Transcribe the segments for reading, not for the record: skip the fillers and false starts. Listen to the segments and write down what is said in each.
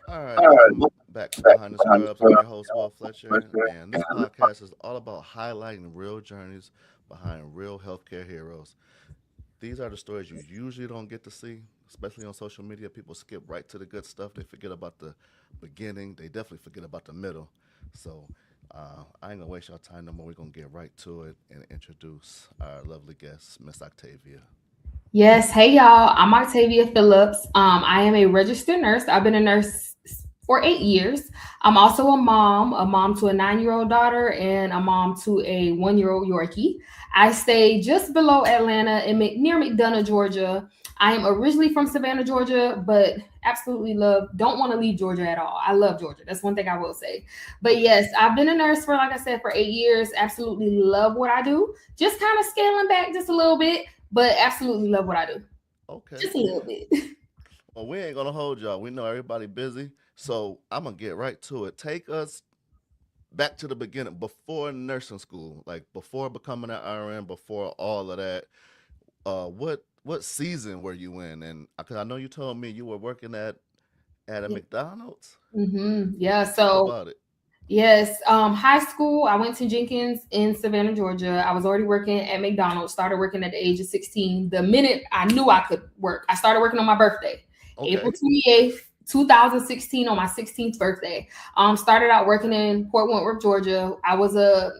All right, welcome back to Behind the Scrubs. I'm your host, Will Fletcher, and this podcast is all about highlighting real journeys behind real healthcare heroes. These are the stories you usually don't get to see, especially on social media. People skip right to the good stuff. They forget about the beginning. They definitely forget about the middle. So I ain't gonna waste your time no more. We're gonna get right to it and introduce our lovely guest, Miss Octavia. Yes, hey y'all. I'm Octavia Phillips. I am a registered nurse. I've been a nurse for 8 years. I'm also a mom to a 9 year old daughter, and a mom to a 1 year old Yorkie. I stay just below Atlanta near McDonald, Georgia. I am originally from Savannah, Georgia, but absolutely don't want to leave Georgia at all. I love Georgia. That's one thing I will say. But Okay. yes, I've been a nurse for, like I said, for 8 years. Absolutely love what I do. Just kind of scaling back just a little bit, but absolutely love what I do. Okay. Just a little bit. Well, we ain't gonna hold y'all. We know everybody busy, so I'm gonna get right to it. Take us back to the beginning, before nursing school, like before becoming an RN, before all of that. What season were you in? And because I know you told me you were working at a Yeah. McDonald's. Yeah. Talk So about it. yes, high school. I went to Jenkins in Savannah, Georgia. I was already working at McDonald's. Started working at the age of 16. The minute I knew I could work, I started working on my birthday, April Okay. 28th. 2016 on my 16th birthday. Started out working in Port Wentworth, Georgia. I was a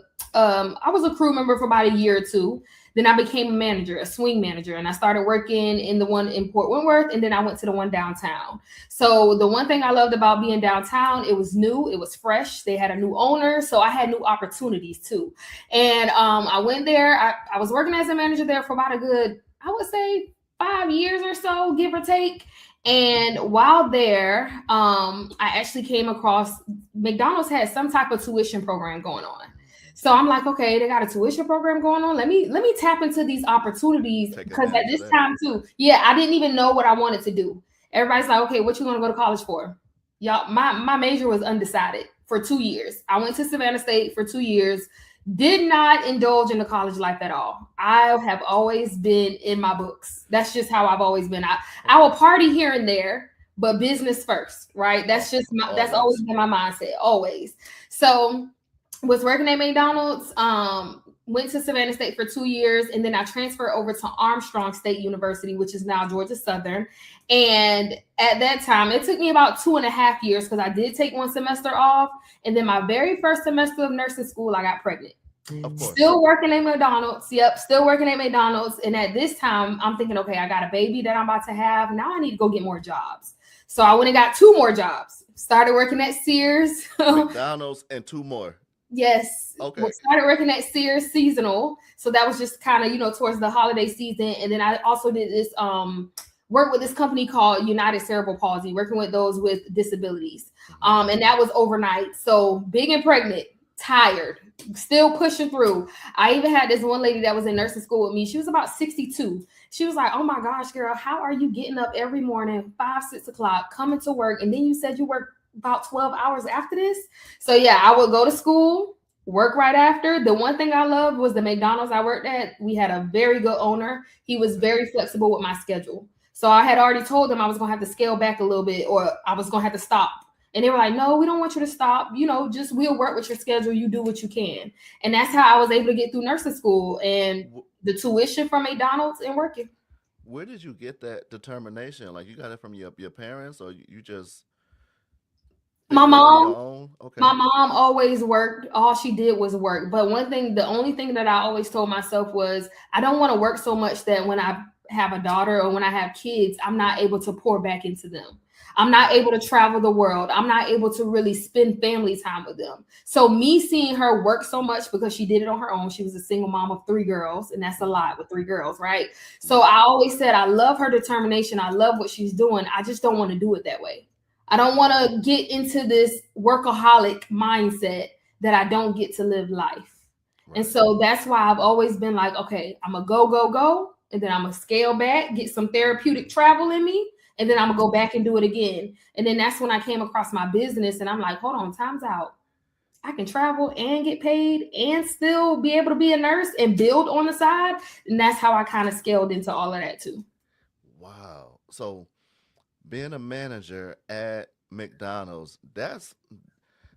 crew member for about a year or two. Then I became a manager, a swing manager, and I started working in the one in Port Wentworth, and then I went to the one downtown. So the one thing I loved about being downtown, it was new, it was fresh. They had a new owner, so I had new opportunities too. And I went there. I was working as a manager there for about a good, I would say, 5 years or so, give or take. And while there, I actually came across McDonald's had some type of tuition program going on. So I'm like, okay, they got a tuition program going on. Let me tap into these opportunities Take because at advantage of this that. time too, yeah, I didn't even know what I wanted to do. Everybody's like, okay, what you want to go to college for? Y'all, my major was undecided for 2 years. I went to Savannah State for 2 years. Did not indulge in the college life at all. I have always been in my books. That's just how I've always been. I Okay. will party here and there, but business first, right? That's always Always. been my mindset, always. So was working at McDonald's. Went to Savannah State for 2 years, and then I transferred over to Armstrong State University, which is now Georgia Southern. And at that time, it took me about 2.5 years because I did take one semester off. And then my very first semester of nursing school, I got pregnant. Of course. Still working at McDonald's. Yep, still working at McDonald's. And at this time, I'm thinking, okay, I got a baby that I'm about to have. Now I need to go get more jobs. So I went and got two more jobs. Started working at Sears. McDonald's and two more. Yes. Well, Okay. started working at Sears seasonal. So that was just kind of, towards the holiday season. And then I also did this work with this company called United Cerebral Palsy, working with those with disabilities. Hmm. And that was overnight. So big and pregnant, tired, still pushing through. I even had this one lady that was in nursing school with me. She was about 62. She was like, "Oh my gosh, girl, how are you getting up every morning, 5, 6 o'clock, coming to work? And then you said you work about 12 hours after this?" So yeah, I would go to school, work right after. The one thing I loved was the McDonald's I worked at. We had a very good owner. He was Okay. very flexible with my schedule. So I had already told them I was gonna have to scale back a little bit or I was gonna have to stop. And they were like, "No, we don't want you to stop. Just we'll work with your schedule. You do what you can." And that's how I was able to get through nursing school and Wh- the tuition from McDonald's and working. Where did you get that determination? Like you got it from your parents, or you just My picked it up on your mom, own? My Okay. mom always worked. All she did was work. But the only thing that I always told myself was I don't want to work so much that when I have a daughter or when I have kids, I'm not able to pour back into them. I'm not able to travel the world. I'm not able to really spend family time with them. So me seeing her work so much because she did it on her own. She was a single mom of three girls, and that's a Hmm. lot with three girls, right? So Right. I always said I love her determination. I love what she's doing. I just don't want to do it that way. I don't want to get into this workaholic mindset that I don't get to live life. And Right. so that's why I've always been like, okay, I'm going to go, go, go. And then I'm going to scale back, get some therapeutic travel in me. And then I'm going to go back and do it again. And then that's when I came across my business and I'm like, hold on, time's out. I can travel and get paid and still be able to be a nurse and build on the side. And that's how I kind of scaled into all of that too. Wow. So being a manager at McDonald's. That's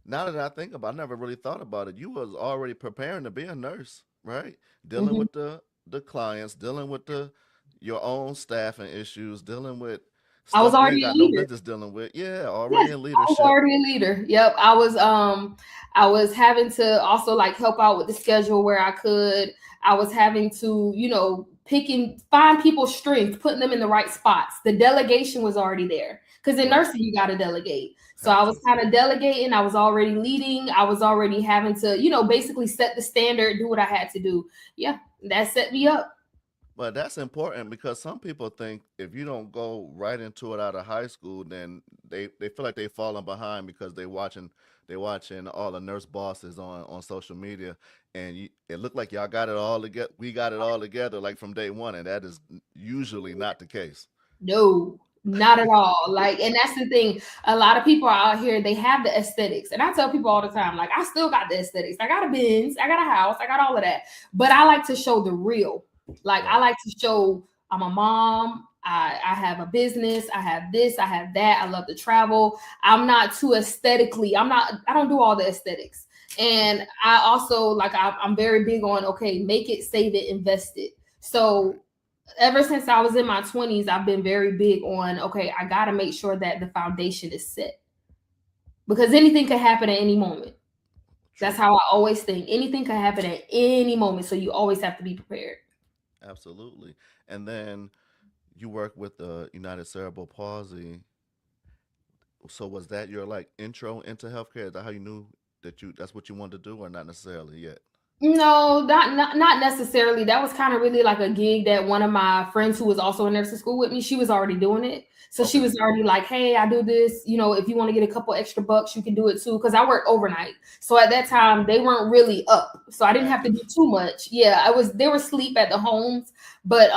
now that I think about, I never really thought about it. You was already preparing to be a nurse, right? Dealing Mhm. with the clients, dealing with the your own staffing issues, dealing with I was stuff you ain't already a got no leader. business dealing with. Yeah, already Yes, in I was leadership. already a leader. Yep. I was having to also like help out with the schedule where I could. I was having to, pick and find people's strengths, putting them in the right spots. The delegation was already there. Because in Right. nursing, you gotta delegate. So I Have was to. kind of delegating, I was already leading, I was already having to, basically set the standard, do what I had to do. Yeah, that set me up. But that's important because some people think if you don't go right into it out of high school, then they feel like they falling behind because they watching all the nurse bosses on social media, and it looked like y'all got it all together. We got it all together like from day one, and that is usually not the case. No, not at all. Like, and that's the thing. A lot of people are out here, they have the aesthetics. And I tell people all the time, like, I still got the aesthetics. I got a Benz, I got a house, I got all of that. But I like to show the real. Like, I Right. like to show I'm a mom. I have a business. I have this. I have that. I love to travel. I'm not too aesthetically. I don't do all the aesthetics. And I also, like, I'm very big on, okay, make it, save it, invest it. Right. So ever since I was in my 20s, I've been very big on, okay, I got to make sure that the foundation is set because anything can happen at any moment. That's True. how I always think. Anything can happen at any moment. So you always have to be prepared. Absolutely. And then you work with the United Cerebral Palsy. So was that your like intro into healthcare? Is that how you knew that's what you wanted to do, or not necessarily yet? No, not necessarily. That was kind of really like a gig that one of my friends who was also in nursing school with me, she was already doing it. So she Okay. was already like, "Hey, I do this. If you want to get a couple extra bucks, you can do it too." Because I worked overnight, so at that time they weren't really up, so I didn't have to do Active. too much. Yeah, I was. They were asleep at the homes, but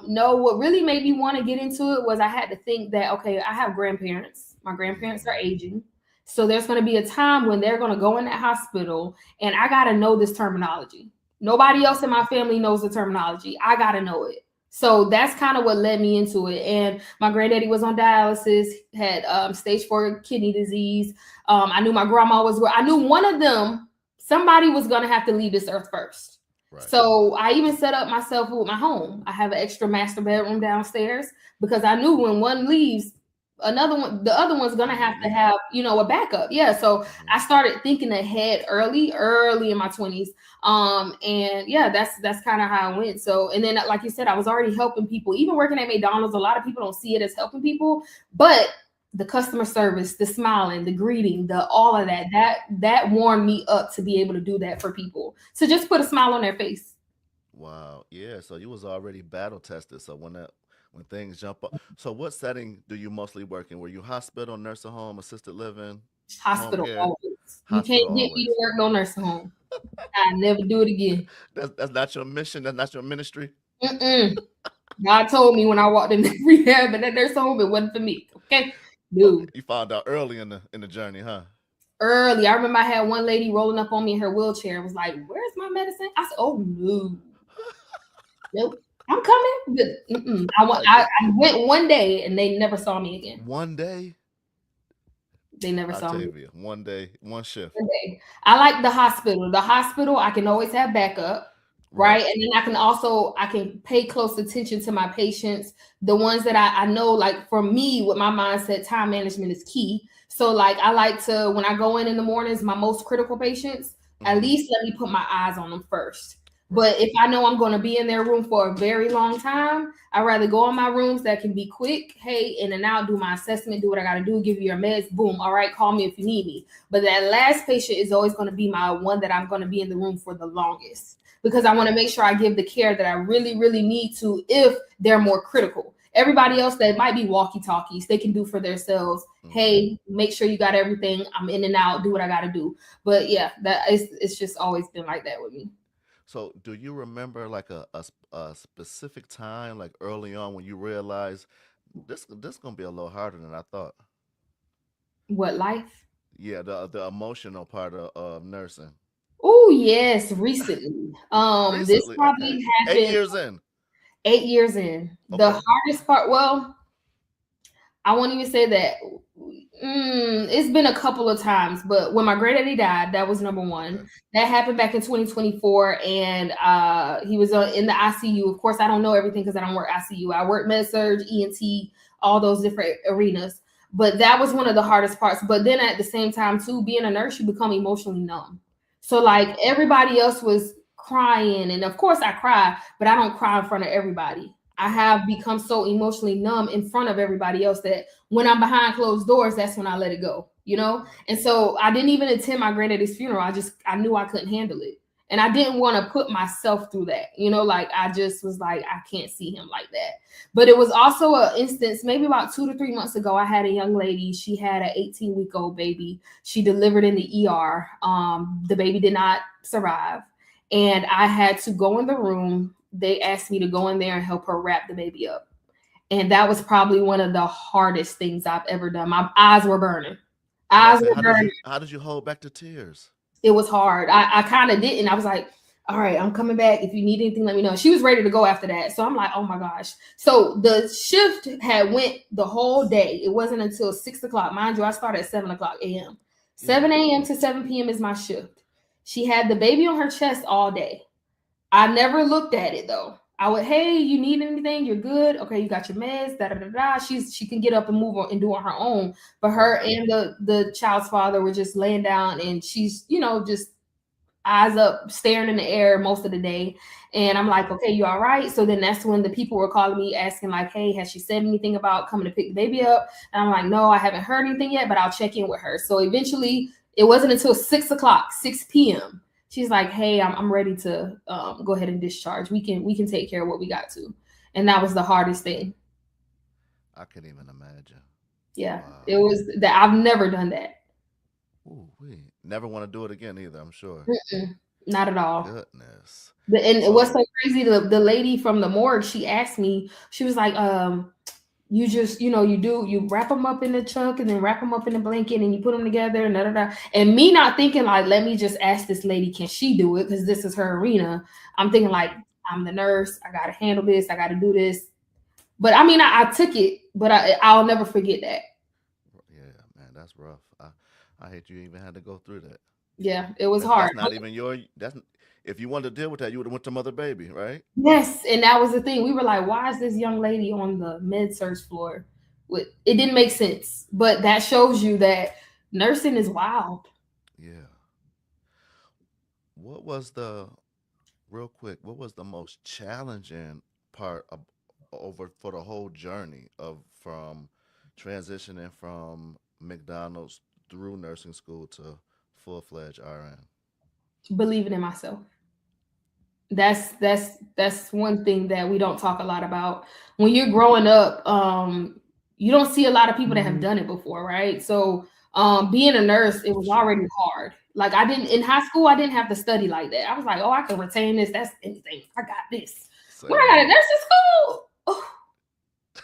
no. What really made me want to get into it was I had to think that okay, I have grandparents. My grandparents are Hmm. aging, so there's going to be a time when they're going to go in that hospital and I got to know this terminology. Nobody else in my family knows the terminology. I got to know it. So that's kind of what led me into it. And my granddaddy was on dialysis, had stage 4 kidney disease. I knew my grandma was where I knew one of them, somebody was going to have to leave this earth first. Right. So I even set up myself with my home. I have an extra master bedroom downstairs because I knew when one leaves, the other one's gonna You're have gonna to need it. have a backup. Yeah, so Hmm. I started thinking ahead early in my 20s. And yeah, that's kind of how I went. So, and then like you said, I was already helping people, even working at McDonald's. A lot of people don't see it as helping people, but the customer service, the smiling, the greeting, the all of Hmm. that warmed me up to be able to do that for people. To just put a smile on their face. Wow. Yeah. So you was already battle tested. So when things jump up. So what setting do you mostly work in? Were you hospital, nursing home, assisted living, home Hospital care? always. You can't Hospital get me to always. work no nursing home. I never do it again. That's not your mission. That's not your ministry. Mm-mm. God told me when I walked in the rehab and that nursing home, it wasn't for me. Okay, dude. You found out early in the journey, huh? Early, I remember I had one lady rolling up on me in her wheelchair and was like, "Where's my medicine?" I said, "Oh no, nope, I'm coming." But, Like I went one day and they never saw me again. one day, They never saw me. Octavia. One day, one shift. Okay. I like the hospital. The hospital, I can always have backup, Right. right? And then I can pay close attention to my patients. The ones that I know, like for me, with my mindset, time management is key. So like I like to when I go in the mornings, my most critical patients, at Hmm. least let me put my eyes on them first. Right. But if I know I'm going to be in their room for a very long time, I'd rather go on my rooms that can be quick. Hey, in and out, do my assessment, do what I got to do, give you your meds, boom. All right, call me if you need me. But that last patient is always going to be my one that I'm going to be in the room for the longest because I want to make sure I give the care that I really, really need to if they're more critical. Everybody else that might be walkie talkies, they can do for themselves. Hmm. Hey, make sure you got everything. I'm in and out, do what I got to do. But yeah, it's just always been like that with me. So, do you remember like a specific time, like early on, when you realized this gonna be a little harder than I thought? What life? Yeah, the emotional part of nursing. Oh yes, recently. This Recently, okay, probably 8 happened years in. 8 years in. The Okay. hardest part, well, I won't even say that. It's been a couple of times, but when my granddaddy died, that was number one. Okay. That happened back in 2024, and he was in the ICU. Of course, I don't know everything because I don't work ICU. I work med surg, ENT, all those different arenas. But that was one of the hardest parts. But then at the same time, too, being a nurse, you become emotionally numb. So like Yeah. everybody else was crying, and of course I cry, but I don't cry in front of everybody. I Right. have become so emotionally numb in front of everybody else that when I'm behind closed doors, that's when I let it go, you know? Right. And so I didn't even attend my granddaddy's funeral. I knew I couldn't handle it. And I didn't want to put myself through that, you know, like I just was like, I can't see him like that. But it was also an instance, maybe about 2 to 3 months ago, I had a young lady. She had an 18-week-old baby. She delivered in the ER. The baby did not survive. And I had to go in the room. They asked me to go in there and help her wrap the baby up. And that was probably one of the hardest things I've ever done. My eyes were burning. I about Eyes to say, were burning. how did you hold back the tears? It was hard. I kind of didn't. I was like, all right, I'm coming back. If you need anything, let me know. She was ready to go after that. So I'm like, oh my gosh. So the shift had went the whole day. It wasn't until 6 o'clock. Mind you, I started at 7 o'clock a.m. Yeah. 7 a.m. to 7 p.m. is my shift. She had the baby on her chest all day. I never looked at it though. I would, hey, you need anything? You're good. Okay, you got your meds. Da da da da. She can get up and move on and do on her own. But her Right. and the child's father were just laying down, and she's just eyes up, staring in the air most of the day. And I'm Yeah. like, okay, you all right? So then that's when the people were calling me asking, like, hey, has she said anything about coming to pick the baby up? And I'm like, no, I haven't heard anything yet, but I'll check in with her. So eventually, it wasn't until 6 o'clock, 6 p.m. She's like, hey, I'm ready to go ahead and discharge. We can take care of what we got to. And that was the hardest thing. I can't even imagine. Yeah, it Wow. was that I've never done that. Ooh, we never want to do it again either, I'm sure. Mm-mm, not at all. Goodness. And what's So, so crazy, the lady from the morgue, she asked me, she was like, you just, you wrap them up in the chunk and then wrap them up in the blanket and you put them together and da da da. And me not thinking like, let me just ask this lady, can she do it? Because this is her arena. I'm thinking like, right. I'm the nurse. I got to handle this. I got to do this. But I mean, I took it, but I'll never forget that. Yeah, man, that's rough. I hate you even had to go through that. Yeah, it was hard. That's not even your that's if you wanted to deal with that, you would have went to Mother Baby, right? Yes, and that was the thing. We were like, why is this young lady on the med surge floor? It didn't make sense, but that shows you that nursing is wild. Yeah. What was the real quick? What was the most challenging part of, over for the whole journey of from transitioning from McDonald's through nursing school to full fledged RN? Believing in myself. That's one thing that we don't talk a lot about. When you're growing up, you don't see a lot of people that have done it before, right? So being a nurse, it For was sure. already hard. Like I didn't in high school, I didn't have to study like that. I was like, oh, I can retain this. That's anything. I got this. When Same I got a here. nursing school, oh,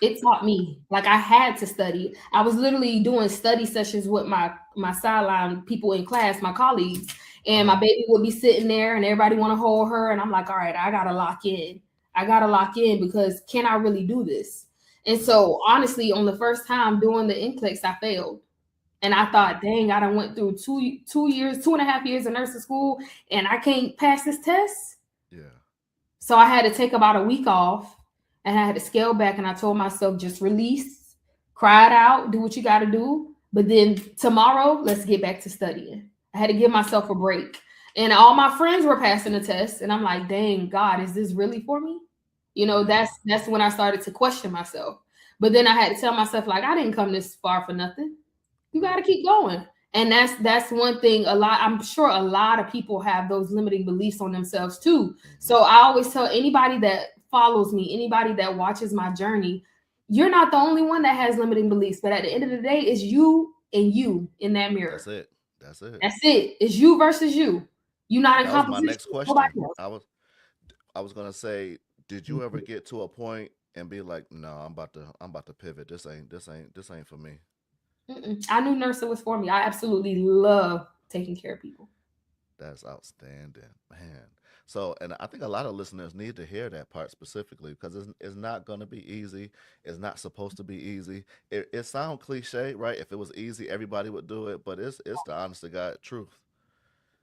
it taught me. Like I had to study. I was literally doing study sessions with my sideline people in class, my colleagues, Uh and my huh. baby would be sitting there, and everybody want to hold her, and I'm like, all right, I gotta lock in. I gotta lock in because can I really do this? And Right. so honestly, on the first time doing the NCLEX, I failed. And I Right. thought, dang, I done went through 2 years, 2.5 years of nursing school, and I can't pass this test. Yeah. So I had to take about a week off and I had to scale back and I told myself just release, cry it out, do what you got to do. But then tomorrow, let's get back to studying. I had to give myself a break. And all my friends were passing the test and I'm like, "Dang, God, is this really for me?" Yeah. That's when I started to question myself. But then I had to tell myself like I didn't come this far for nothing. You got Right. to keep going. And that's one thing a lot I'm sure a lot of people have those limiting beliefs on themselves too. Hmm. So I always tell anybody that follows me, anybody that watches my journey, you're not the only one that has limiting beliefs, but at the end of the day it's you and you in that mirror. That's it. That's it. That's it. It's you versus you. You're not in That was my competition next with nobody question. else. I was gonna say, did you ever get to a point and be like, no, I'm about to pivot. This ain't for me. Mm-mm. I knew nursing was for me. I absolutely love taking care of people. That's outstanding, man. So, and I think a lot of listeners need to hear that part specifically because it's not going to be easy. It's not supposed to be easy. It sounds cliche, right? If it was easy, everybody would do it, but it's the honest to God truth.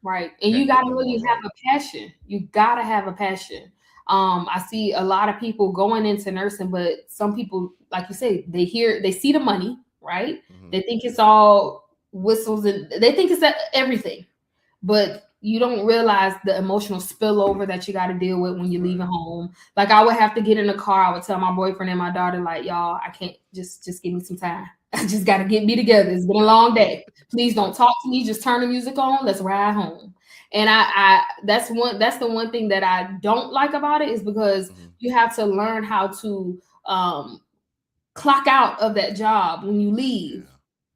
Right. And you Can't got get to no more really right. have a passion. You got to have a passion. I see a lot of people going into nursing, but some people, like you say, they see the money, right? Hmm. They think it's all whistles and they think it's everything, but you don't realize the emotional spillover that you got to deal with when you're leaving Right. home. Like I would have to get in the car. I would tell my boyfriend and my daughter, like, y'all, I can't just give me some time. I just got to get me together. It's been a long day. Please don't talk to me. Just turn the music on. Let's ride home. And that's the one thing that I don't like about it is because Hmm. you have to learn how to clock out of that job when you leave. Yeah,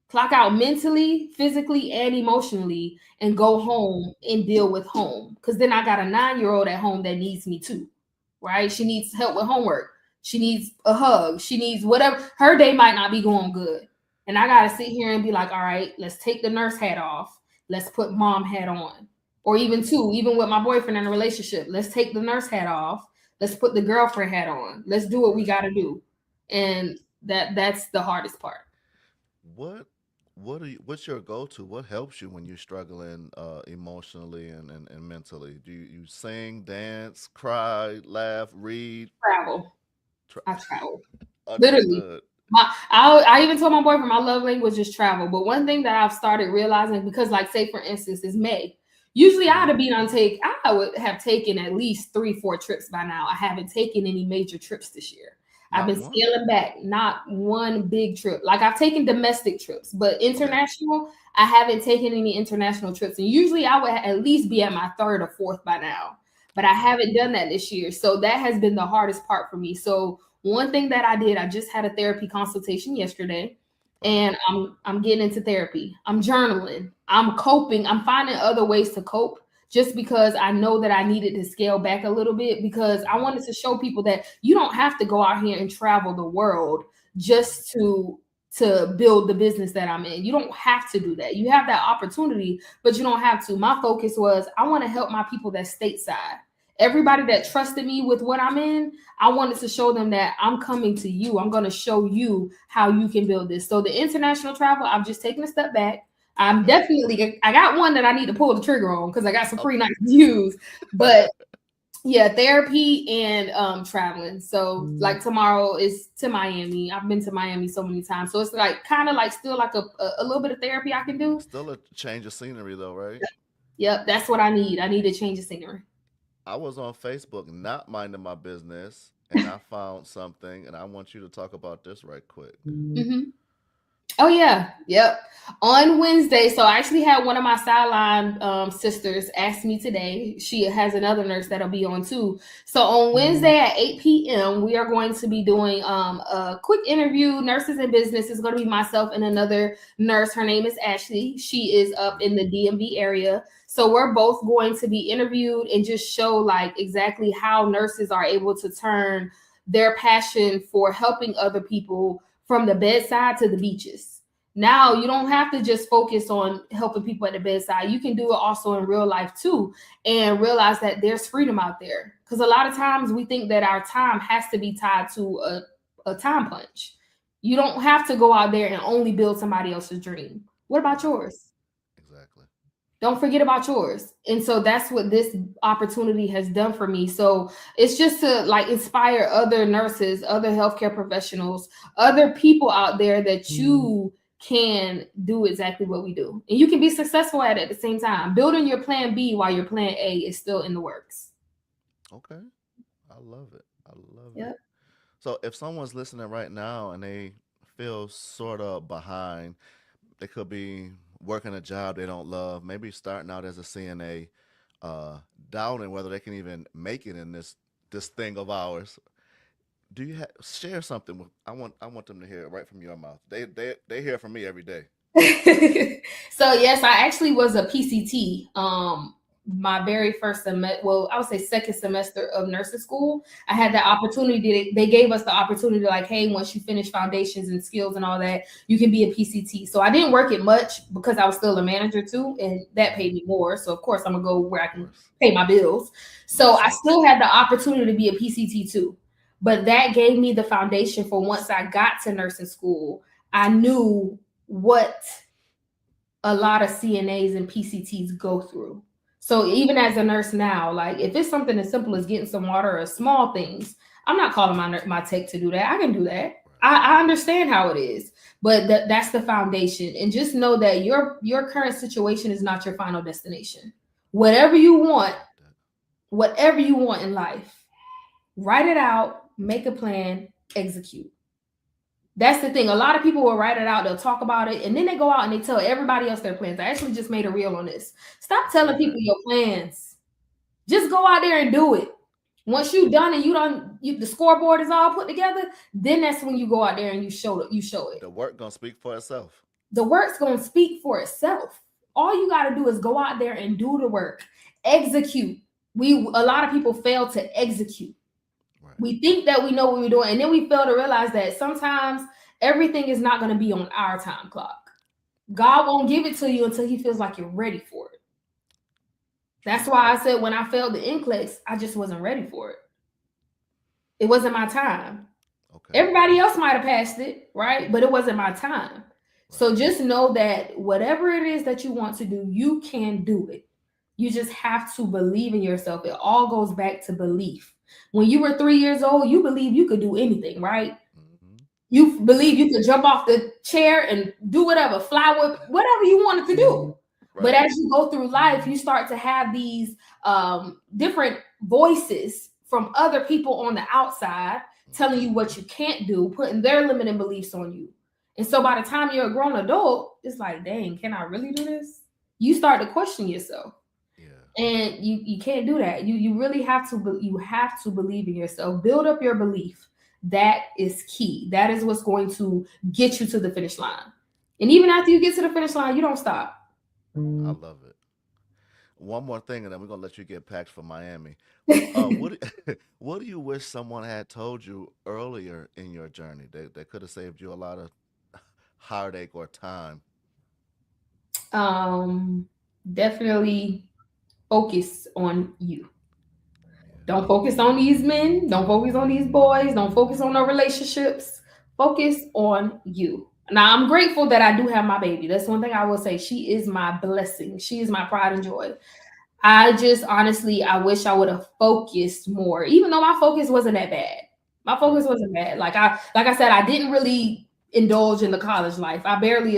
Clock out mentally, physically, and emotionally, and for go sure. home and deal with home. Because then I got a 9-year old at home that needs me too, right? Right. She needs help with homework. She needs a hug. She needs whatever. Her day might not be going good. And I got to Right. sit here and be like, all right, let's take the nurse hat off. Let's put mom hat on. Or even Right. two, even with my boyfriend in a relationship, let's take the nurse hat off. Let's put the girlfriend hat on. Let's do what we Right. got to do. And that's the hardest part. What what's your go-to? What helps you when you're struggling emotionally and mentally? Do you sing, dance, cry, laugh, read? Travel. Try, I travel. Literally. understood. I even told my boyfriend my love language is travel. But one thing that I've started realizing, because like say for instance, is May. Usually Hmm. I would have taken at least 3-4 trips by now. I haven't taken any major trips this year. I've Not been one? scaling back, not one big trip. Like I've taken domestic trips, but Okay. international, I haven't taken any international trips. And usually I would at least be at my third or fourth by now. But I Okay. haven't done that this year. So that has been the hardest part for me. So one thing that I did, I just had a therapy consultation yesterday, Okay. and I'm getting into therapy. I'm journaling. I'm coping. I'm finding other ways to cope just because I know that I needed to scale back a little bit because I Hmm. wanted to show people that you don't have to go out here and travel the world Right. just to build the business that I'm in. You don't have to do that. You have that opportunity, but you don't have to. My focus was I want to help my people that stateside. Everybody that trusted me with what I'm in, I wanted to show them that I'm coming to you. I'm going to show you how you can build this. So the international travel, I've just taken a step back. I'm Okay. definitely, I got one that I need to pull the trigger on because I got some free Okay. nights to use. But yeah, therapy and traveling. So like tomorrow is to Miami. I've been to Miami so many times. So it's like kind of like still like a little bit of therapy I can do. Still a change of scenery though, right? Yep, that's what I need. I need to change the scenery. I was on Facebook not minding my business and I found something and I want you to talk about this right quick. Mhm. Oh yeah, yep. On Wednesday, so I actually had one of my sideline sisters ask me today. She has another nurse that'll be on too. So on Wednesday at 8 p.m., we are going to be doing a quick interview. Nurses in Business is going to be myself and another nurse. Her name is Ashley. She is up Okay. in the DMV area. So we're both going to be interviewed and just show like exactly how nurses are able to turn their passion for helping other people from the bedside to the beaches. Now you don't have to just focus on helping people at the bedside. You can do it also in real life too, and realize that there's freedom out there. Because a lot of times we think that our time has to be tied to a time punch. You don't have to go out there and only build somebody else's dream. What about Right. yours? Exactly. Don't forget about yours. And so that's what this opportunity has done for me. So it's just to like inspire other nurses, other healthcare professionals, other people out there that you can do exactly what we do. And you can be successful at it at the same time. Building your plan B while your plan A is still in the works. Okay. I love it. I love it. Yep. So if someone's listening right now and they feel sort of behind, they could be working a job they don't love, maybe starting out as a CNA, doubting whether they can even make it in this thing of ours. Do you share something with? I want them to hear it right from your mouth. They hear from me every day. So yes, I actually was a PCT. my very first semester, well, I would say second semester of nursing school, I had the opportunity. They gave us the opportunity, like, hey, once you finish foundations and skills and all that, you can be a PCT. So I didn't work it much because I was still a manager too, and that paid me more. So of course I'm gonna go where I Of can course. pay my bills. So Makes I sense. still had the opportunity to be a PCT too. But that gave me the foundation for once I got to nursing school, I knew what a lot of CNAs and PCTs go through. So even as a nurse now, like if it's something as simple as getting some water or small things, I'm not calling my tech to do that. I can do that. Right. I understand how it is, but that's the foundation. And just know that your current situation is not your final destination. Whatever you I want, like that. whatever you want in life, write it out, make a plan, execute. That's the thing. A lot of people will write it out, they'll talk about it, and then they go out and they tell everybody else their plans. I actually just made a reel on this. Stop I telling seen people that. your plans. Just go out there and do it. Once you've done and the scoreboard is all put together, then that's when you go out there and you show it. The work gonna speak for itself. The work's gonna speak for itself. All you gotta do is go out there and do the work. Execute. A lot of people fail to execute. Right. We think that we know what we're doing, and then we fail to realize that sometimes everything is not going to be on our time clock. God won't give it to you until he feels like you're ready for it. That's True. why I said when I failed the NCLEX, I just wasn't ready for it. It wasn't my time. Okay. Everybody else might have passed it, right? But it wasn't my time. Right. So just know that whatever it is that you want to do, you can do it. You just have to believe in yourself. It all goes back to belief. When you were 3 years old, you believe you could do anything, right? Mm-hmm. You believe you could jump off the chair and do whatever, fly with whatever you wanted to do. But Right. as you go through life, you start to have these different voices from other people on the outside telling you what you can't do, putting their limiting beliefs on you. And so by the time you're a grown adult, it's like, dang, can I really do this? You start to question yourself. Yeah. And you can't do that. You really have to you have to believe in yourself. Build up your belief. That is key. That is what's going to get you to the finish line. And even after you get to the finish line, you don't stop. I love it. One more thing, and then we're gonna let you get packed for Miami. What do you wish someone had told you earlier in your journey that could have saved you a lot of heartache or time? um, Definitely focus on you. Yeah. Don't focus on these men. Don't focus on these boys. Don't focus on no relationships. Focus on you. Now, I'm grateful that I do have my baby. That's one thing I will say. She is my blessing. She is my pride and joy. I just honestly, I wish I would have focused more, even though my focus wasn't that bad. My focus Right. wasn't bad. Like I said, I didn't really indulge in the college life. I barely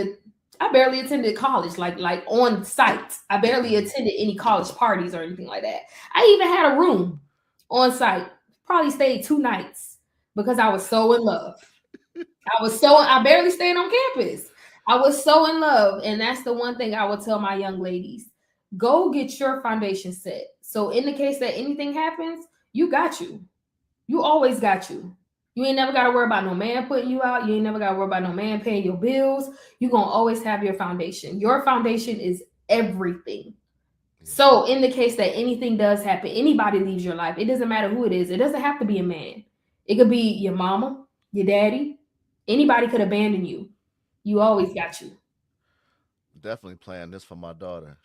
attended college, like on site. I barely Mm-hmm. attended any college parties or anything like that. I even had a room on site. Probably stayed 2 nights because I was so in love. I barely stayed on campus. I was so in love. And that's the one thing I would tell my young ladies. Go get your foundation set. So in the case that anything happens, you got you. You always got you. You ain't never got to worry about no man putting you out. You ain't never got to worry about no man paying your bills. You're going to always have your foundation. Your foundation is everything. Yeah. So in the case that anything does happen, anybody leaves your life, it doesn't matter who it is. It doesn't have to be a man. It could be your mama, your daddy. Anybody could abandon you. You always got you. Definitely playing this for my daughter.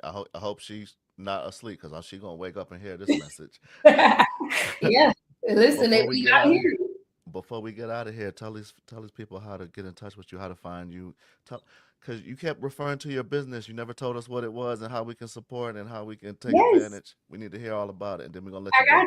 I hope she's not asleep because she gonna wake up and hear this message. Yeah. Listen, before we we get got out of here. before we get out of here, tell these people how to get in touch with you, how to find you. Tell Because you kept referring to your business. You never told us what it was and how we can support and how we can take Yes. advantage. We need to hear all about it, and then we're gonna let you I got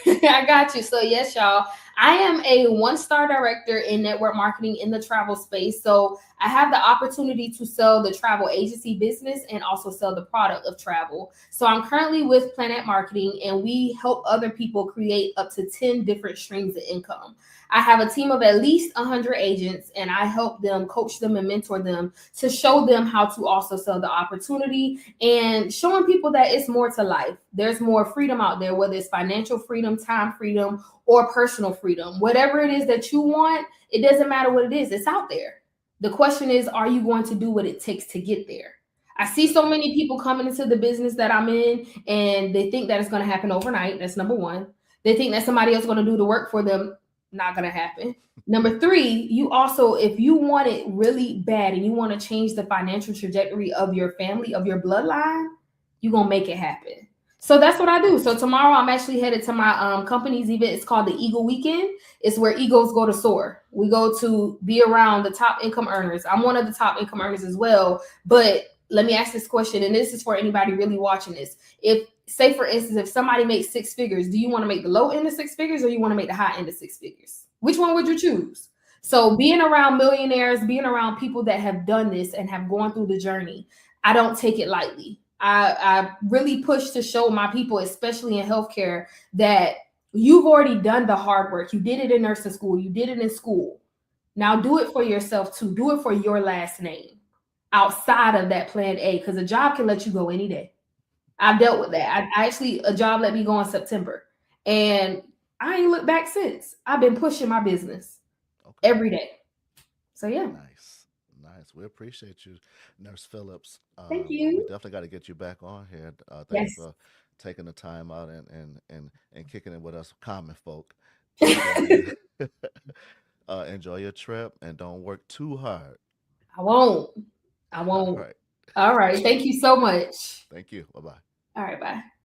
go. you. I got you. So yes, y'all. I am a one-star director in network marketing in the travel space. So I have the opportunity to sell the travel agency business and also sell the product of travel. So I'm currently with Planet Marketing, and we help other people create up to 10 different streams of income. I have a team of at least 100 agents, and I help them, coach them, and mentor them to show them how to also sell the opportunity and showing people that it's more to life. There's more freedom out there, whether it's financial freedom, time freedom, or personal freedom. Whatever it is that you want, it doesn't matter what it is, it's out there. The question is, are you going to do what it takes to get there? I see so many people coming into the business that I'm in, and they think that it's going to happen overnight. That's number one. They think that somebody else is going to do the work for them. Not going to happen. Number three, you also, if you want it really bad and you want to change the financial trajectory of your family, of your bloodline, you're going to make it happen. So that's what I do. So tomorrow I'm actually headed to my company's event. It's called the Eagle Weekend. It's where Eagles go to soar. We go to be around the top income earners. I'm one of the top income earners as well. But let me ask this question, and this is for anybody really watching this. If, say for instance, if somebody makes six figures, do you want to make the low end of six figures or you want to make the high end of six figures? Which one would you choose? So being around millionaires, being around people that have done this and have gone through the journey, I don't take it lightly. I really push to show my people, especially in healthcare, that you've already done the hard work. You did it in nursing school. You did it in school. Now do it for yourself too. Do it for your last name outside of that plan A, because a job can let you go any day. I've dealt with that. I actually, a job let me go in September, and I ain't looked back since. I've been pushing my business Okay. every day. So yeah, Nice. Nice. We appreciate you, Nurse Phillips. thank We you. definitely got to get you back on here. Thank you Yes. for taking the time out and kicking it with us common folk. Enjoy you. Enjoy your trip and don't work too hard. I won't. I All won't. right. All right. Thank you so much. Thank you. Bye bye. All right. Bye.